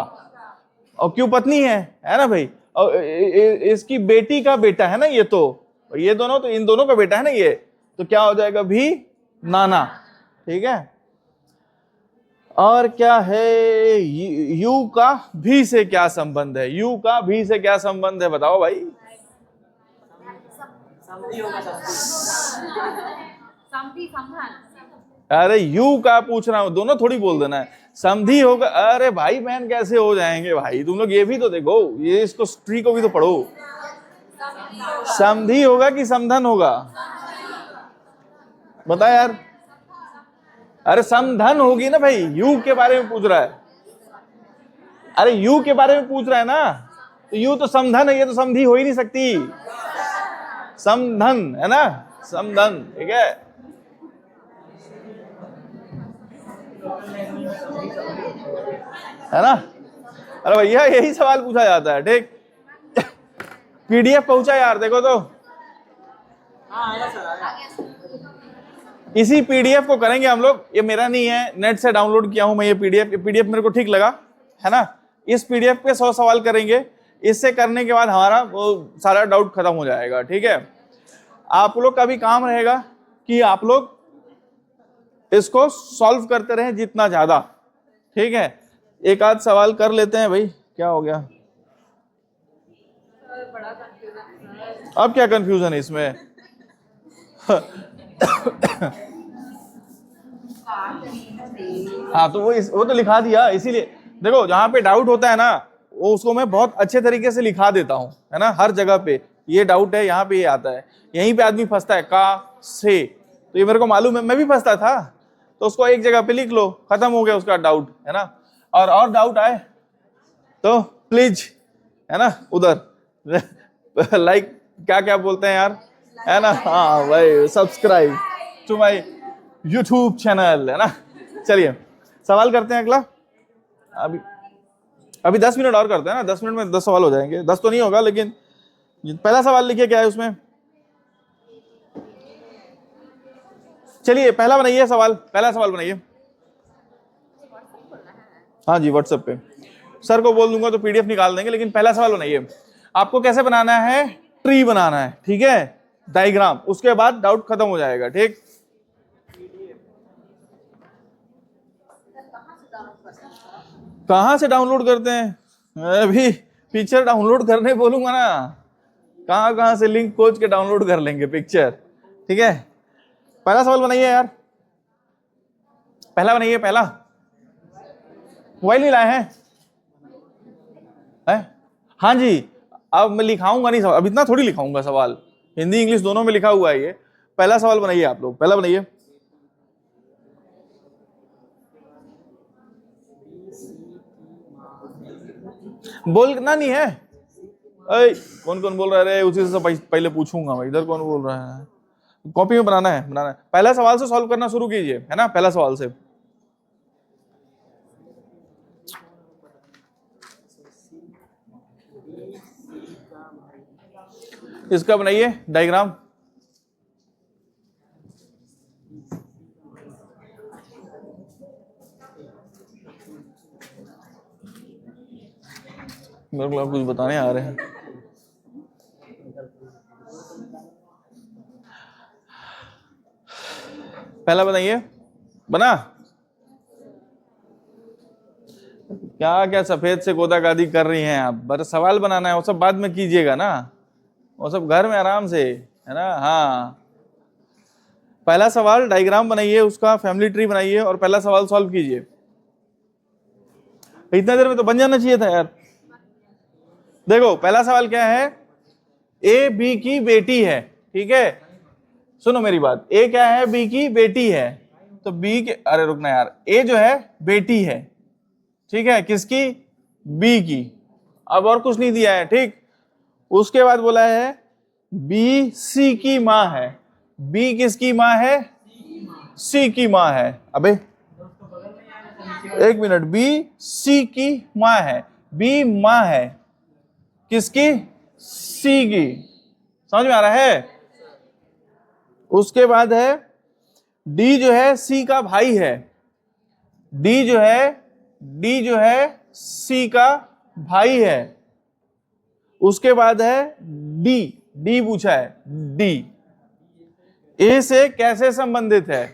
और क्यू पत्नी है ना भाई। और इसकी बेटी का बेटा है ना ये, तो ये दोनों, तो इन दोनों का बेटा है ना ये, तो क्या हो जाएगा? भी नाना। ठीक है, और क्या है? यू का भी से क्या संबंध है? यू का भी से क्या संबंध है बताओ भाई? समधी होगा, समधी संबंध अरे यू का पूछ रहा हूं, दोनों थोड़ी बोल देना है। समधी होगा, अरे भाई बहन कैसे हो जाएंगे भाई, तुम लोग ये भी तो देखो, ये इसको ट्री को भी तो पढ़ो। समधी होगा कि समधन होगा, बता यार। अरे समधन होगी ना भाई, यू के बारे में पूछ रहा है। अरे यू के बारे में पूछ रहा है ना, तो यू तो समधन है, ये तो समधी हो ही नहीं सकती। समधन है ना, समधन, ठीक है। है ना। अरे भैया यही सवाल पूछा जाता है, ठीक। पीडीएफ पहुंचा यार, देखो तो। इसी पीडीएफ को करेंगे हम लोग, ये मेरा नहीं है, नेट से डाउनलोड किया हूं मैं ये पीडीएफ मेरे को ठीक लगा, है ना। इस पीडीएफ पे 100 सवाल करेंगे, इससे करने के बाद हमारा वो सारा डाउट खत्म हो जाएगा, ठीक है। आप लोग का भी काम रहेगा कि आप लोग इसको सॉल्व करते रहें जितना ज्यादा, ठीक है। एक आध सवाल कर लेते हैं भाई, क्या हो गया अब, क्या कंफ्यूजन है इसमें? हाँ तो वो तो लिखा दिया, इसीलिए देखो जहां पे डाउट होता है ना, वो उसको मैं बहुत अच्छे तरीके से लिखा देता हूं, है ना। हर जगह पे ये डाउट है, यहाँ पे ये आता है, यहीं पे आदमी फंसता है का से, तो ये मेरे को मालूम है, मैं भी फंसता था, तो उसको एक जगह पे लिख लो, खत्म हो गया उसका डाउट, है ना। और डाउट आए तो प्लीज, है ना, उधर लाइक क्या क्या बोलते हैं यार, है ना, हाँ भाई, subscribe to my YouTube channel, है ना। चलिए सवाल करते हैं अगला। अभी 10 मिनट और करते हैं ना, 10 मिनट में 10 सवाल हो जाएंगे, 10 तो नहीं होगा, लेकिन पहला सवाल लिखिए क्या है उसमें। चलिए पहला बनाइए सवाल, पहला सवाल बनाइए। हाँ जी, व्हाट्सएप पे सर को बोल दूंगा तो पीडीएफ निकाल देंगे, लेकिन पहला सवाल बनाइए। आपको कैसे बनाना है, ट्री बनाना है, ठीक है, डायग्राम, उसके बाद डाउट खत्म हो जाएगा, ठीक। कहां से डाउनलोड करते हैं, अभी पिक्चर डाउनलोड करने बोलूंगा ना, कहां से लिंक खोज के डाउनलोड कर लेंगे पिक्चर, ठीक है। पहला सवाल बनाइए यार, पहला बनाइए, पहला। मोबाइल नहीं लाए हैं? हाँ जी, अब मैं लिखाऊंगा नहीं सवाल, अब इतना थोड़ी लिखाऊंगा सवाल, हिंदी इंग्लिश दोनों में लिखा हुआ है ये। पहला सवाल बनाइए आप लोग, पहला बनाइए। बोलना नहीं है, कौन कौन बोल रहा है, उसी से पहले पूछूंगा मैं, इधर कौन बोल रहा है। कॉपी में बनाना है, बनाना है। पहला सवाल से सॉल्व करना शुरू कीजिए, है ना, पहला सवाल से। इसका बनाइए डायग्राम। मेरे को कुछ बताने आ रहे हैं। पहला बनाइए, बना क्या क्या सफेद से गोदागादी कर रही हैं आप, बस सवाल बनाना है, वो सब बाद में कीजिएगा ना, वो सब घर में आराम से, है ना। हाँ पहला सवाल डायग्राम बनाइए, उसका फैमिली ट्री बनाइए और पहला सवाल सॉल्व कीजिए। इतना देर में तो बन जाना चाहिए था यार। देखो पहला सवाल क्या है, ए बी की बेटी है, ठीक है। सुनो मेरी बात, ए क्या है, बी की बेटी है, तो बी के, अरे रुकना यार, ए जो है बेटी है, ठीक है, किसकी, बी की। अब और कुछ नहीं दिया है, ठीक। उसके बाद बोला है बी सी की माँ है, बी किसकी माँ है, सी की माँ है। अबे एक मिनट, बी सी की माँ है, बी माँ है किसकी, सी की, समझ में आ रहा है। उसके बाद है डी जो है सी का भाई है, डी जो है सी का भाई है। उसके बाद है डी, डी पूछा है, डी ए से कैसे संबंधित है,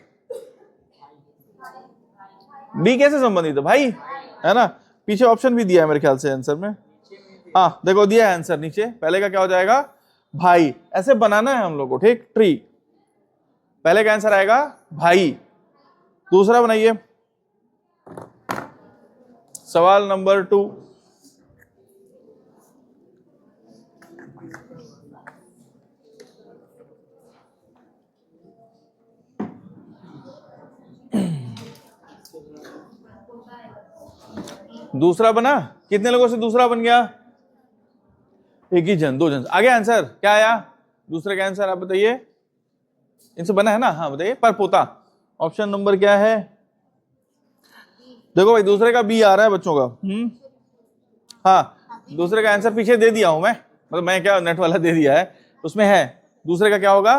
डी कैसे संबंधित है, भाई, है ना। पीछे ऑप्शन भी दिया है मेरे ख्याल से आंसर में, हाँ देखो दिया है आंसर नीचे। पहले का क्या हो जाएगा, भाई, ऐसे बनाना है हम लोग को, ठीक, ट्री। पहले का आंसर आएगा भाई, दूसरा बनाइए, सवाल नंबर 2। दूसरा बना, कितने लोगों से दूसरा बन गया? एक ही जन, 2 जन। आगे आंसर क्या आया? दूसरे का आंसर आप बताइए, इनसे बना है ना? हाँ बताइए, पर पोता। ऑप्शन नंबर क्या है? देखो भाई, दूसरे का बी आ रहा है बच्चों का। हाँ, दूसरे का आंसर पीछे दे दिया हूं मैं, मतलब मैं क्या, नेट वाला दे दिया है, उसमें है दूसरे का क्या होगा?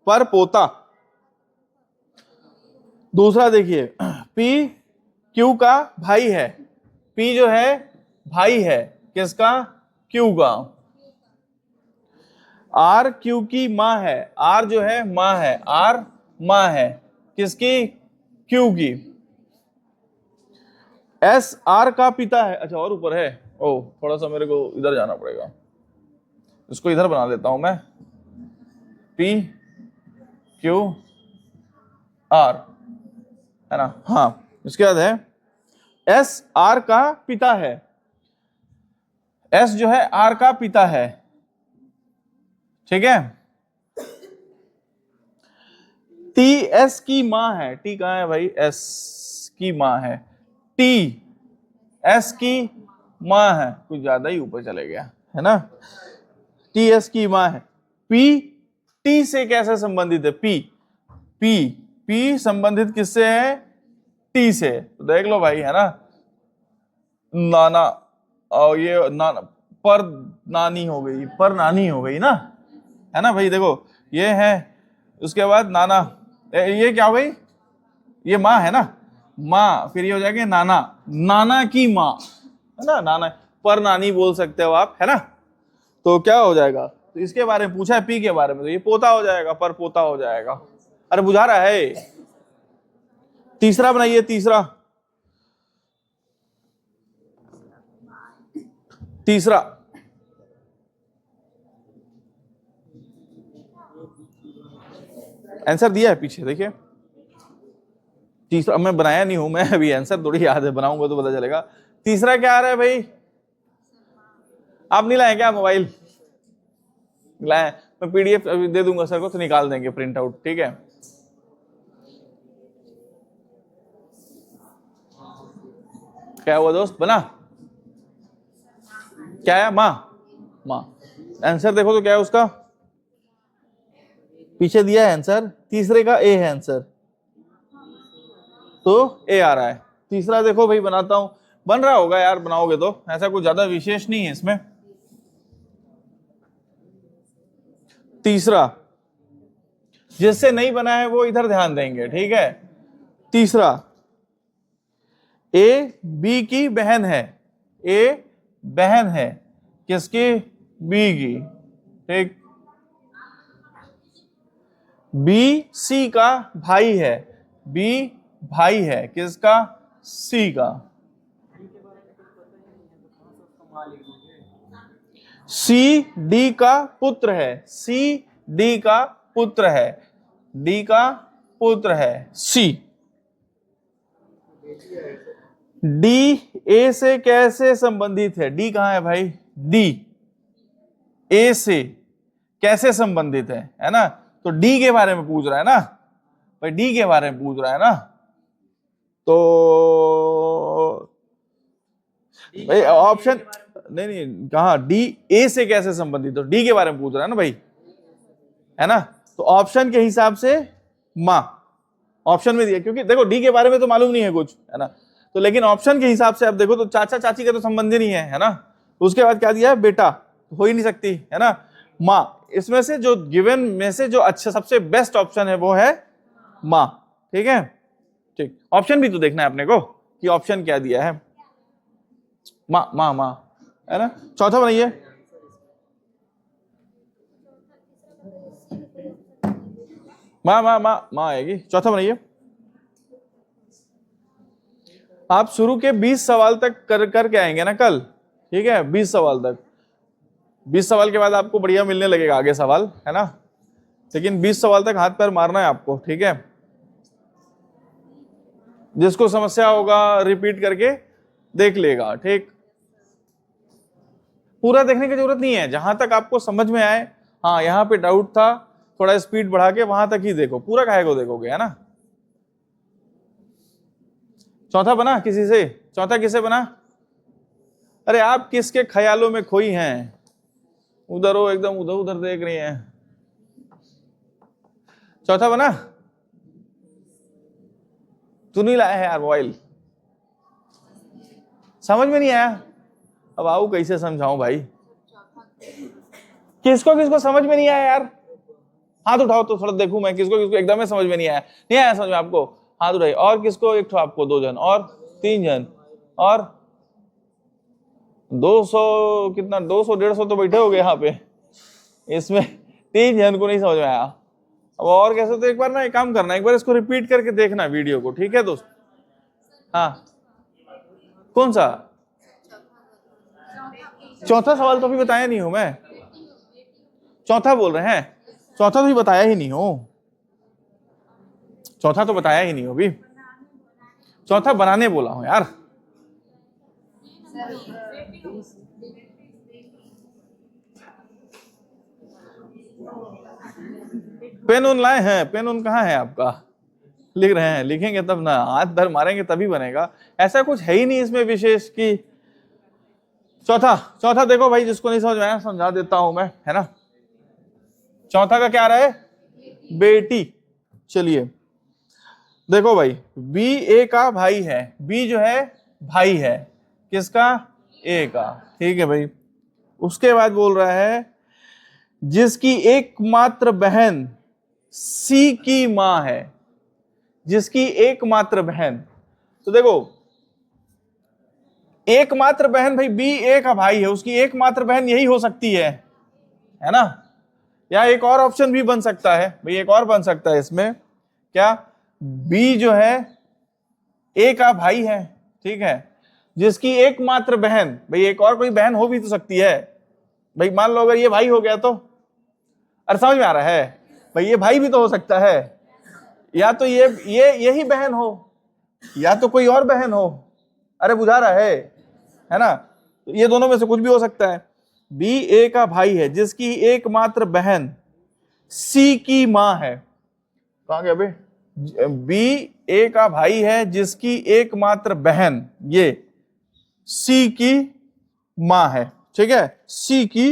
पर पोता। दूसरा देखिए, पी क्यू का भाई है। पी जो है भाई है किसका? क्यू का। आर क्यू की मां है, आर जो है मां है, आर मां है किसकी? क्यू की। एस आर का पिता है। अच्छा और ऊपर है, ओ थोड़ा सा मेरे को इधर जाना पड़ेगा, इसको इधर बना देता हूं मैं, पी क्यू आर, है ना? हाँ, इसके बाद है एस आर का पिता है। एस जो है आर का पिता है, ठीक है। टी एस की मां है। टी कहां है भाई? एस की मां है। टी एस की मां है, कुछ ज्यादा ही ऊपर चले गया है ना। टी एस की मां है। पी टी से कैसे संबंधित है? पी पी पी संबंधित किससे है? टी से। तो देख लो भाई, है ना, नाना, और ये नाना पर नानी हो गई, पर नानी हो गई ना, है ना भाई? देखो ये है, उसके बाद नाना, ये क्या हो गई? ये माँ है ना, माँ, फिर ये हो जाएगा नाना, नाना की माँ, है ना, नाना, पर नानी बोल सकते हो आप, है ना। तो क्या हो जाएगा? तो इसके बारे में पूछा है, पी के बारे में, तो ये पोता हो जाएगा, पर पोता हो जाएगा। अरे बुझा रहा है। तीसरा बनाइए, तीसरा, तीसरा आंसर दिया है पीछे, देखिए। तीसरा मैं बनाया नहीं हूं, मैं अभी आंसर थोड़ी याद है, बनाऊंगा तो पता चलेगा। तीसरा क्या आ रहा है भाई? आप नहीं लाए क्या मोबाइल? लाए? मैं पीडीएफ अभी दे दूंगा सर को, तो निकाल देंगे प्रिंट आउट, ठीक है। क्या हुआ दोस्त, बना? क्या है? माँ, माँ। आंसर देखो तो क्या है उसका, पीछे दिया है आंसर, तीसरे का ए है आंसर, तो ए आ रहा है। तीसरा देखो भाई, बनाता हूं, बन रहा होगा यार, बनाओगे तो, ऐसा कुछ ज्यादा विशेष नहीं है इसमें। तीसरा, जिससे नहीं बना है वो इधर ध्यान देंगे, ठीक है। तीसरा, ए बी की बहन है। ए बहन है किसकी? बी की, ठीक। बी सी का भाई है। बी भाई है किसका? सी का। सी डी का पुत्र है। सी डी का पुत्र है। डी का पुत्र है सी। डी ए से कैसे संबंधित है? डी कहां है भाई? डी ए से कैसे संबंधित है ना? तो डी के बारे में पूछ रहा है ना भाई, डी के बारे में पूछ रहा है ना, तो भाई ऑप्शन नहीं, नहीं कहा, डी ए से कैसे संबंधित, तो डी के बारे में पूछ रहा है ना भाई, है ना। तो ऑप्शन के हिसाब से मां, ऑप्शन में दिया, क्योंकि देखो डी के बारे में तो मालूम नहीं है कुछ, है ना, तो लेकिन ऑप्शन के हिसाब से आप देखो तो चाचा चाची का तो संबंध ही नहीं है ना। उसके बाद क्या दिया है? बेटा, तो हो ही नहीं सकती, है ना। मां, इसमें से जो गिवन में से जो अच्छा सबसे बेस्ट ऑप्शन है वो है मां, ठीक है। ठीक, ऑप्शन भी तो देखना है अपने को कि ऑप्शन क्या दिया है। मां मां मां, है ना। चौथा बनाइए, मां मां मां मां आएगी। चौथा बनाइए। आप शुरू के 20 सवाल तक करके आएंगे ना कल, ठीक है, 20 सवाल तक। 20 सवाल के बाद आपको बढ़िया मिलने लगेगा आगे सवाल, है ना, लेकिन 20 सवाल तक हाथ पैर मारना है आपको, ठीक है। जिसको समस्या होगा रिपीट करके देख लेगा, ठीक। पूरा देखने की जरूरत नहीं है, जहां तक आपको समझ में आए, हाँ यहाँ पे डाउट था, थोड़ा स्पीड बढ़ा के वहां तक ही देखो, पूरा काहे को देखोगे, है ना। चौथा बना किसी से? चौथा किसे बना? अरे आप किसके ख्यालों में खोई हैं? उधर हो, एकदम उधर उधर देख रही हैं। चौथा बना? तू नहीं लाया है यार मोबाइल, समझ में नहीं आया। अब आओ कैसे समझाऊं भाई, किसको किसको समझ में नहीं आया यार? हाथ उठाओ तो थोड़ा देखूं मैं, किसको किसको एकदम समझ में नहीं आया। नहीं आया समझ में आपको? हाथ उठाइए। और किसको? एक ठो आपको, 2 जन और 3 जन और 200 कितना, 200 150 तो बैठे हो गए यहाँ पे, इसमें 3 जन को नहीं समझ में आया। अब और कैसे? तो एक बार ना एक काम करना, एक बार इसको रिपीट करके देखना वीडियो को, ठीक है दोस्त। हाँ कौन सा? चौथा सवाल तो अभी बताया नहीं हूं मैं, चौथा बोल रहे हैं, चौथा तो भी बताया ही नहीं हो, चौथा तो बताया ही नहीं हो अभी, चौथा बनाने बोला हूं यार। पेन उन लाए हैं? पेन उन कहाँ है आपका? लिख रहे हैं? लिखेंगे तब ना, हाथ धर मारेंगे तभी बनेगा, ऐसा कुछ है ही नहीं इसमें विशेष की। चौथा, चौथा देखो भाई, जिसको नहीं समझ में आया समझा देता हूं मैं, है ना। चौथा का क्या रहा है? बेटी। चलिए देखो भाई, बी ए का भाई है, बी जो है भाई है किसका? ए का, ठीक है भाई। उसके बाद बोल रहा है जिसकी एकमात्र बहन सी की मां है, जिसकी एकमात्र बहन। तो देखो एकमात्र बहन भाई, बी ए का भाई है, उसकी एकमात्र बहन यही हो सकती है ना। या एक और ऑप्शन भी बन सकता है भाई, एक और बन सकता है इसमें, क्या? बी जो है ए का भाई है, ठीक है, जिसकी एकमात्र बहन, भाई एक और कोई बहन हो भी तो सकती है भाई, मान लो अगर ये भाई हो गया तो, अरे समझ में आ रहा है भाई, ये भाई भी तो हो सकता है, या तो ये यही बहन हो, या तो कोई और बहन हो, अरे बुझा रहा है ना, तो ये दोनों में से कुछ भी हो सकता है। बी ए का भाई है जिसकी एकमात्र बहन सी की मां है, कहां गया बे? बी ए का भाई है जिसकी एकमात्र बहन ये सी की मां है, ठीक है, सी की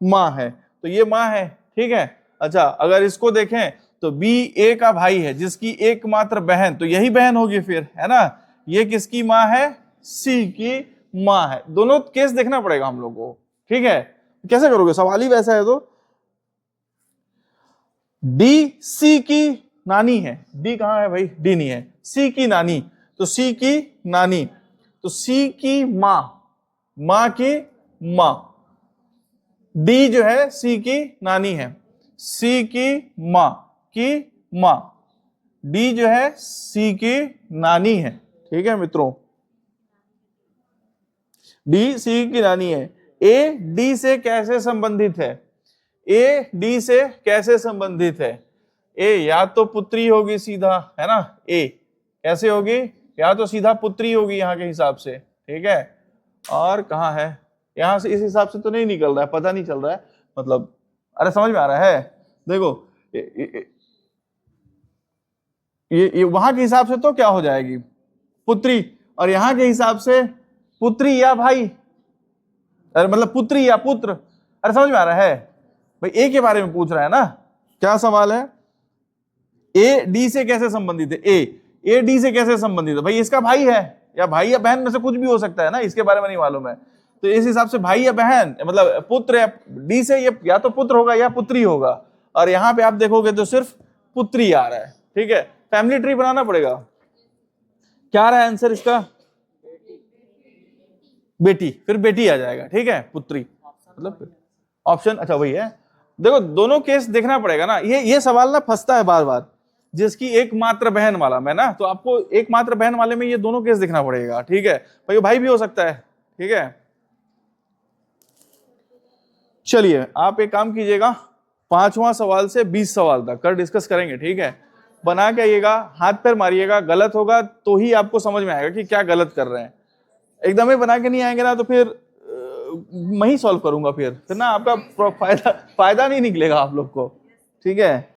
मां है, तो ये मां है, ठीक है। अच्छा अगर इसको देखें तो बी ए का भाई है जिसकी एकमात्र बहन, तो यही बहन होगी फिर, है ना। ये किसकी मां है? सी की मां है। दोनों केस देखना पड़ेगा हम लोग को, ठीक है। कैसे करोगे, सवाल ही वैसा है। तो डी सी की नानी है, डी कहां है भाई? डी नहीं है, सी की नानी, तो सी की नानी, तो सी की मां, मां की मां, डी जो है सी की नानी है, सी की मां की मां, डी जो है सी की नानी है, ठीक है मित्रों, डी सी की नानी है। ए डी से कैसे संबंधित है? ए डी से कैसे संबंधित है? ए या तो पुत्री होगी सीधा, है ना, ए कैसे होगी? या तो सीधा पुत्री होगी यहाँ के हिसाब से, ठीक है। और कहाँ है? यहां से इस हिसाब से तो नहीं निकल रहा है, पता नहीं चल रहा है, मतलब अरे समझ में आ रहा है? देखो ये वहां के हिसाब से तो क्या हो जाएगी? पुत्री, और यहां के हिसाब से पुत्री या भाई, अरे मतलब पुत्री या पुत्र। अरे समझ में आ रहा है भाई? ए के बारे में पूछ रहा है ना, क्या सवाल है? ए डी से कैसे संबंधित है? ए डी से कैसे संबंधित है? भाई इसका भाई है, या भाई या बहन में से कुछ भी हो सकता है ना, इसके बारे में नहीं मालूम है, तो इस हिसाब से भाई या बहन, मतलब पुत्र या डी से ये या तो पुत्र होगा या पुत्री होगा, और यहां पे आप देखोगे तो सिर्फ पुत्री आ रहा है, ठीक है। फैमिली ट्री बनाना पड़ेगा। क्या रहा है आंसर इसका? बेटी, फिर बेटी आ जाएगा, ठीक है, पुत्री मतलब ऑप्शन, अच्छा वही है। देखो दोनों केस देखना पड़ेगा ना, ये सवाल ना फंसता है बार बार, जिसकी एकमात्र बहन वाला में ना, तो आपको एकमात्र बहन वाले में ये दोनों केस देखना पड़ेगा, ठीक है भाई, भाई भी हो सकता है, ठीक है। चलिए आप एक काम कीजिएगा, 5वां सवाल से 20 सवाल तक कर डिस्कस करेंगे, ठीक है। बना के आइएगा, हाथ पैर मारिएगा, गलत होगा तो ही आपको समझ में आएगा कि क्या गलत कर रहे हैं। एकदम ही बना के नहीं आएंगे ना तो फिर मैं ही सॉल्व करूंगा, फिर ना आपका फायदा नहीं निकलेगा आप लोग को, ठीक है।